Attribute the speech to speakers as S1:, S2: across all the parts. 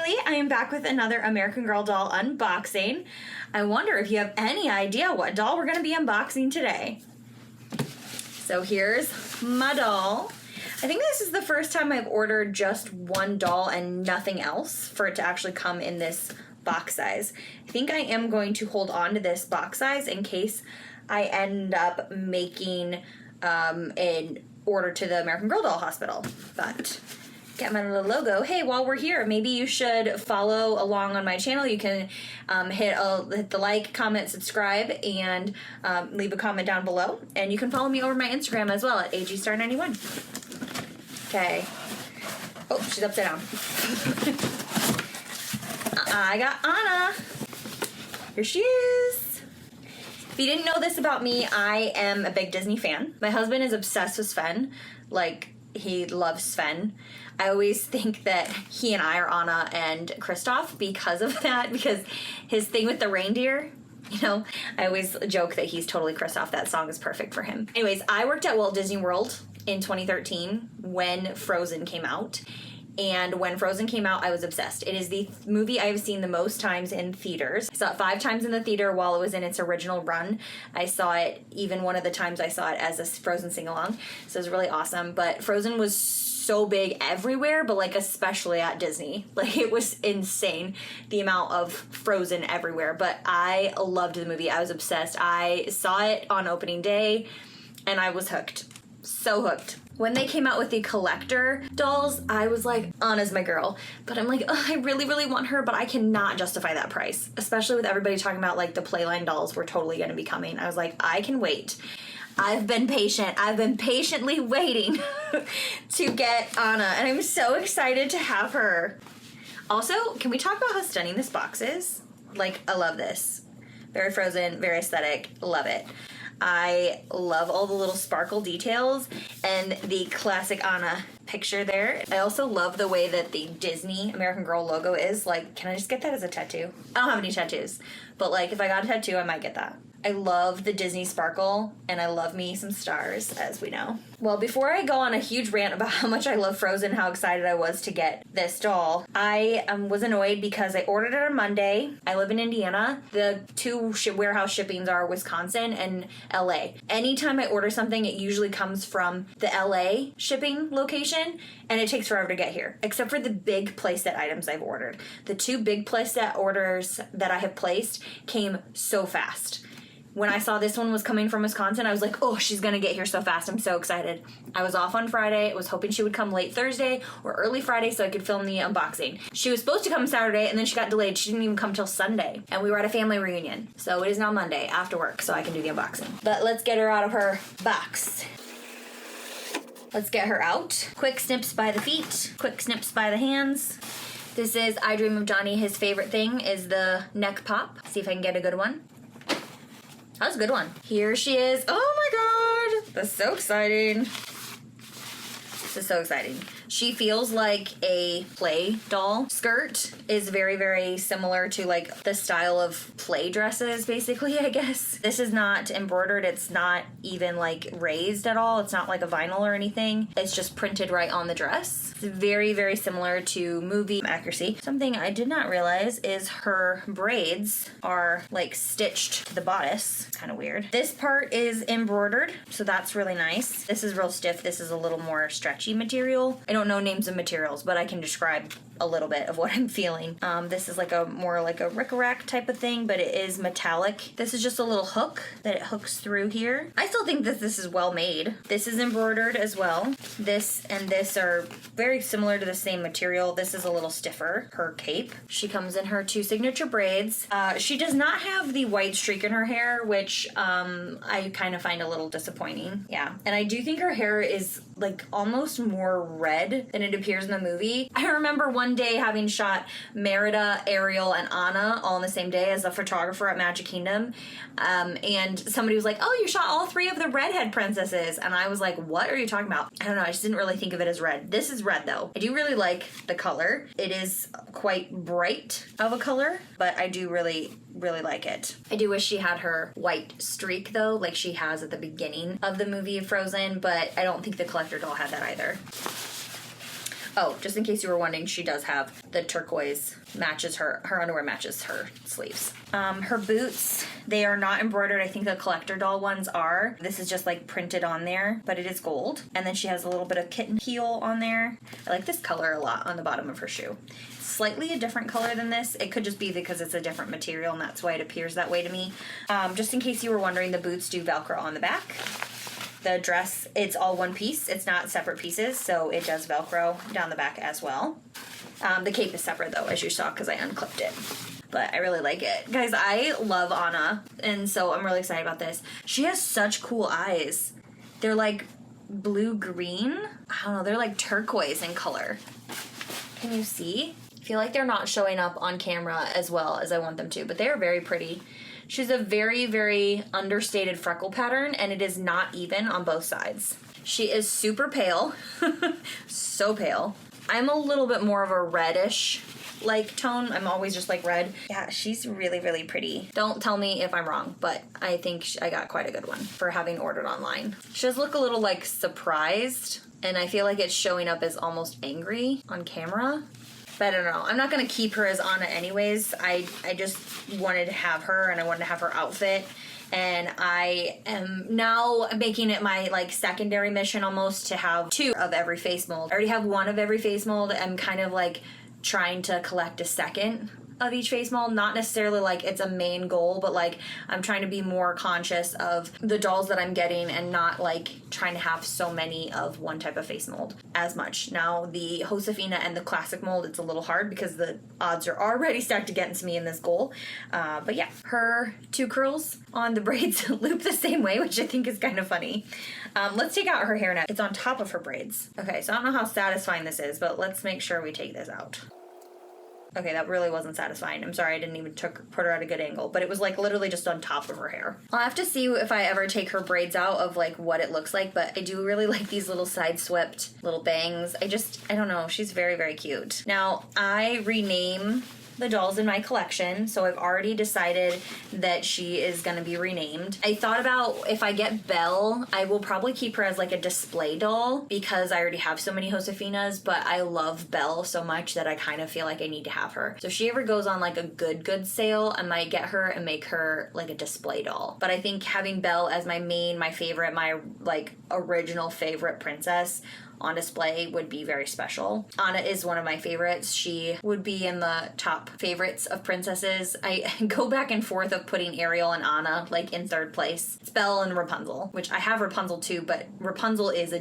S1: Kaylee. I am back with another American Girl doll unboxing. I wonder if you have any idea what doll we're going to be unboxing today. So here's my doll. I think this is the first time I've ordered just one doll and nothing else for it to actually come in this box size. I think I am going to hold on to this box size in case I end up making an order to the American Girl Doll Hospital. But get my little logo. Hey, while we're here, maybe you should follow along on my channel. You can hit the like, comment, subscribe, and leave a comment down below. And you can follow me over my Instagram as well at agstar91. Okay. Oh, she's upside down. I got Anna. Here she is. If you didn't know this about me, I am a big Disney fan. My husband is obsessed with Sven. Like, he loves Sven. I always think that he and I are Anna and Kristoff because of that, because his thing with the reindeer, you know, I always joke that he's totally Kristoff. That song is perfect for him. Anyways, I worked at Walt Disney World in 2013 when Frozen came out. And when Frozen came out, I was obsessed. It is the movie I've seen the most times in theaters. I saw it 5 times in the theater while it was in its original run. I saw it even one of the times I saw it as a Frozen sing-along. So it was really awesome. But Frozen was so big everywhere, but like especially at Disney. Like it was insane, the amount of Frozen everywhere. But I loved the movie. I was obsessed. I saw it on opening day and I was hooked. So hooked. When they came out with the collector dolls, I was like, Anna's my girl. But I'm like, I really, really want her, but I cannot justify that price. Especially with everybody talking about like the Playline dolls were totally going to be coming. I was like, I can wait. I've been patient. I've been patiently waiting to get Anna. And I'm so excited to have her. Also, can we talk about how stunning this box is? Like, I love this. Very Frozen, very aesthetic. Love it. I love all the little sparkle details and the classic Anna picture there. I also love the way that the Disney American Girl logo is. Like, can I just get that as a tattoo? I don't have any tattoos, but like if I got a tattoo, I might get that. I love the Disney sparkle, and I love me some stars, as we know. Well, before I go on a huge rant about how much I love Frozen, how excited I was to get this doll, I was annoyed because I ordered it on Monday. I live in Indiana. The 2 warehouse shippings are Wisconsin and LA. Anytime I order something, it usually comes from the LA shipping location, and it takes forever to get here, except for the big playset items I've ordered. The 2 big playset orders that I have placed came so fast. When I saw this one was coming from Wisconsin, I was like, oh, she's going to get here so fast. I'm so excited. I was off on Friday. I was hoping she would come late Thursday or early Friday so I could film the unboxing. She was supposed to come Saturday, and then she got delayed. She didn't even come till Sunday. And we were at a family reunion. So it is now Monday after work, so I can do the unboxing. But let's get her out of her box. Let's get her out. Quick snips by the feet. Quick snips by the hands. This is I Dream of Johnny. His favorite thing is the neck pop. See if I can get a good one. That was a good one. Here she is. Oh my god. That's so exciting. This is so exciting. She feels like a play doll. Skirt is very, very similar to like the style of play dresses, basically, I guess. This is not embroidered. It's not even like raised at all. It's not like a vinyl or anything. It's just printed right on the dress. It's very, very similar to movie accuracy. Something I did not realize is her braids are like stitched to the bodice. Kind of weird. This part is embroidered, so that's really nice. This is real stiff. This is a little more stretchy material. I don't know names of materials, but I can describe a little bit of what I'm feeling. This is like a more like a rickrack type of thing, but it is metallic. This is just a little hook that it hooks through here. I still think that this is well made. This is embroidered as well. This and this are very similar to the same material. This is a little stiffer, her cape. She comes in her 2 signature braids. She does not have the white streak in her hair, which I kind of find a little disappointing. Yeah, and I do think her hair is like almost more red than it appears in the movie. I remember one day having shot Merida, Ariel, and Anna all on the same day as a photographer at Magic Kingdom, and somebody was like, oh, you shot all 3 of the redhead princesses, and I was like, what are you talking about? I don't know, I just didn't really think of it as red. This is red though. I do really like the color. It is quite bright of a color, but I do really like it. I do wish she had her white streak though, like she has at the beginning of the movie Frozen, but I don't think the collector doll had that either. Oh, just in case you were wondering, she does have the turquoise matches her underwear matches her sleeves. Her boots, they are not embroidered. I think the collector doll ones are. This is just like printed on there, but it is gold. And then she has a little bit of kitten heel on there. I like this color a lot on the bottom of her shoe. Slightly a different color than this. It could just be because it's a different material and that's why it appears that way to me. Just in case you were wondering, the boots do Velcro on the back. The dress, it's all one piece. It's not separate pieces, so it does Velcro down the back as well. The cape is separate though, as you saw, because I unclipped it. But I really like it. Guys, I love Anna, and so I'm really excited about this. She has such cool eyes. They're like blue-green. I don't know, they're like turquoise in color. Can you see? I feel like they're not showing up on camera as well as I want them to, but they are very pretty. She's a very, very understated freckle pattern, and it is not even on both sides. She is super pale. So pale. I'm a little bit more of a reddish like tone. I'm always just like red. Yeah, she's really, really pretty. Don't tell me if I'm wrong, but I think I got quite a good one for having ordered online. She does look a little like surprised, and I feel like it's showing up as almost angry on camera. But I don't know. I'm not going to keep her as Anna anyways. I just wanted to have her, and I wanted to have her outfit. And I am now making it my like secondary mission almost to have 2 of every face mold. I already have 1 of every face mold. I'm kind of like trying to collect a second of each face mold. Not necessarily like it's a main goal, but like I'm trying to be more conscious of the dolls that I'm getting and not like trying to have so many of one type of face mold as much. Now the Josefina and the classic mold, it's a little hard because the odds are already stacked against me in this goal. But yeah, her 2 curls on the braids loop the same way, which I think is kind of funny. Let's take out her hairnet. It's on top of her braids. Okay, so I don't know how satisfying this is, but let's make sure we take this out. Okay, that really wasn't satisfying. I'm sorry I didn't even put her at a good angle, but it was like literally just on top of her hair. I'll have to see if I ever take her braids out of like what it looks like, but I do really like these little side swept little bangs. I don't know, she's very, very cute. Now, I rename the dolls in my collection, so I've already decided that she is going to be renamed. I thought about if I get Belle, I will probably keep her as like a display doll because I already have so many Josefinas, but I love Belle so much that I kind of feel like I need to have her. So if she ever goes on like a good sale, I might get her and make her like a display doll. But I think having Belle as my favorite, my like original favorite princess on display would be very special. Anna is one of my favorites. She would be in the top favorites of princesses. I go back and forth of putting Ariel and Anna like in 3rd place. It's Belle and Rapunzel, which I have Rapunzel too, but Rapunzel is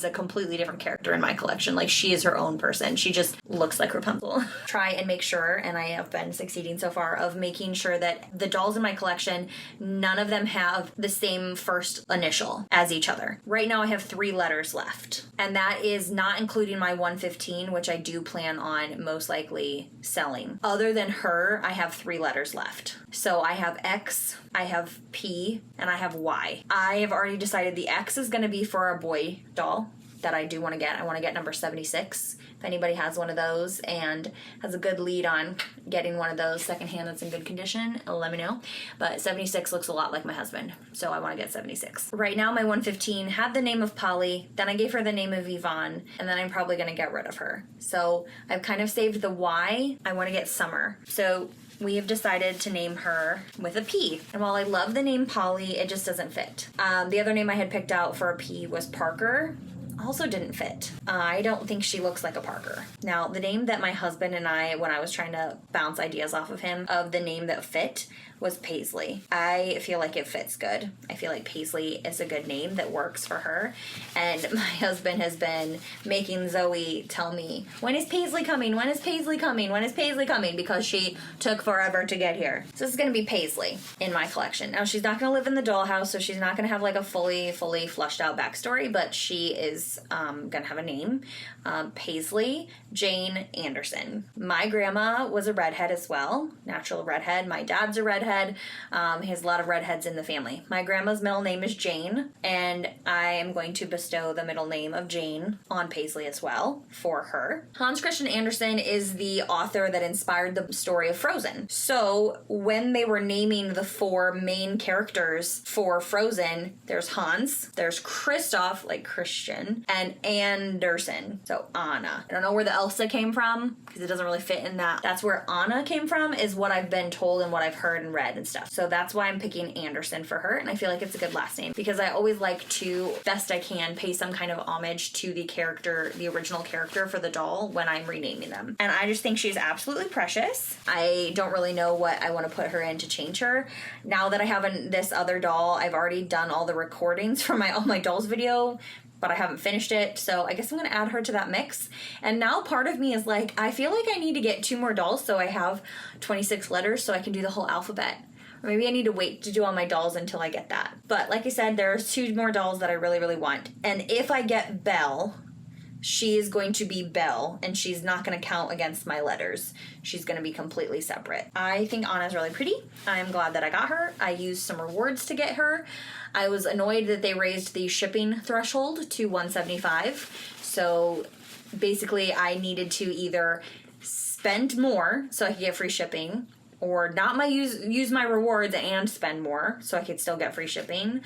S1: a completely different character in my collection. Like she is her own person. She just looks like Rapunzel. Try and make sure, and I have been succeeding so far, of making sure that the dolls in my collection, none of them have the same first initial as each other. Right now I have 3 letters left. And that is not including my 115, which I do plan on most likely selling. Other than her, I have 3 letters left. So I have X, I have P, and I have Y. I have already decided the X is going to be for a boy doll that I do want to get. I want to get number 76. If anybody has one of those and has a good lead on getting one of those secondhand that's in good condition, let me know. But 76 looks a lot like my husband, so I want to get 76. Right now, my 115 had the name of Polly, then I gave her the name of Yvonne, and then I'm probably going to get rid of her. So I've kind of saved the Y. I want to get Summer. So we have decided to name her with a P. And while I love the name Polly, it just doesn't fit. The other name I had picked out for a P was Parker. Also didn't fit. I don't think she looks like a Parker. Now, the name that my husband and I, when I was trying to bounce ideas off of him, of the name that fit was Paisley. I feel like it fits good. I feel like Paisley is a good name that works for her. And my husband has been making Zoe tell me, when is Paisley coming? When is Paisley coming? When is Paisley coming? Because she took forever to get here. So this is going to be Paisley in my collection. Now, she's not going to live in the dollhouse, so she's not going to have like a fully flushed out backstory, but she is going to have a name. Paisley Jane Anderson. My grandma was a redhead as well. Natural redhead. My dad's a redhead. redhead. He has a lot of redheads in the family. My grandma's middle name is Jane, and I am going to bestow the middle name of Jane on Paisley as well for her. Hans Christian Andersen is the author that inspired the story of Frozen. So when they were naming the 4 main characters for Frozen, there's Hans, there's Kristoff, like Christian, and Andersen, so Anna. I don't know where the Elsa came from because it doesn't really fit in that. That's where Anna came from, is what I've been told and what I've heard and read and stuff. So that's why I'm picking Andersen for her, and I feel like it's a good last name because I always like to, best I can, pay some kind of homage to the character, the original character for the doll when I'm renaming them. And I just think she's absolutely precious. I don't really know what I want to put her in to change her. Now that I have this other doll, I've already done all the recordings for my All My Dolls video, but I haven't finished it, so I guess I'm gonna add her to that mix. And now part of me is like, I feel like I need to get 2 more dolls so I have 26 letters so I can do the whole alphabet. Or maybe I need to wait to do all my dolls until I get that. But like I said, there's 2 more dolls that I really, really want. And if I get Belle, she is going to be Belle, and she's not going to count against my letters. She's going to be completely separate. I think Anna's really pretty. I'm glad that I got her. I used some rewards to get her. I was annoyed that they raised the shipping threshold to $175. So basically I needed to either spend more so I could get free shipping, or not use my rewards and spend more so I could still get free shipping,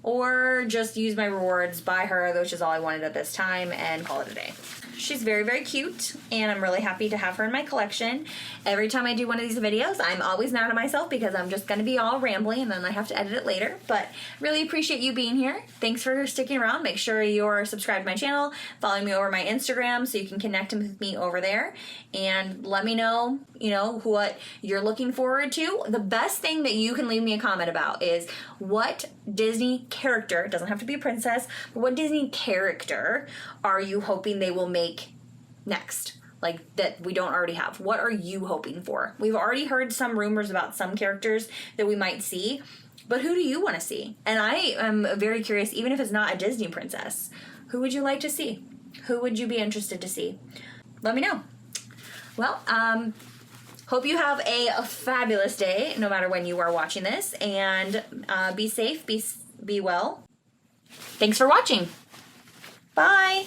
S1: or just use my rewards, buy her, which is all I wanted at this time, and call it a day. She's very, very cute, and I'm really happy to have her in my collection. Every time I do one of these videos, I'm always mad at myself because I'm just going to be all rambling, and then I have to edit it later. But really appreciate you being here. Thanks for sticking around. Make sure you're subscribed to my channel, following me over my Instagram so you can connect with me over there, and let me know, what you're looking forward to. The best thing that you can leave me a comment about is what Disney character, it doesn't have to be a princess, but what Disney character are you hoping they will make next? Like, that we don't already have. What are you hoping for? We've already heard some rumors about some characters that we might see, but who do you want to see? And I am very curious, even if it's not a Disney princess, who would you like to see? Who would you be interested to see? Let me know. Well, hope you have a fabulous day, no matter when you are watching this, and be safe, be well. Thanks for watching. Bye.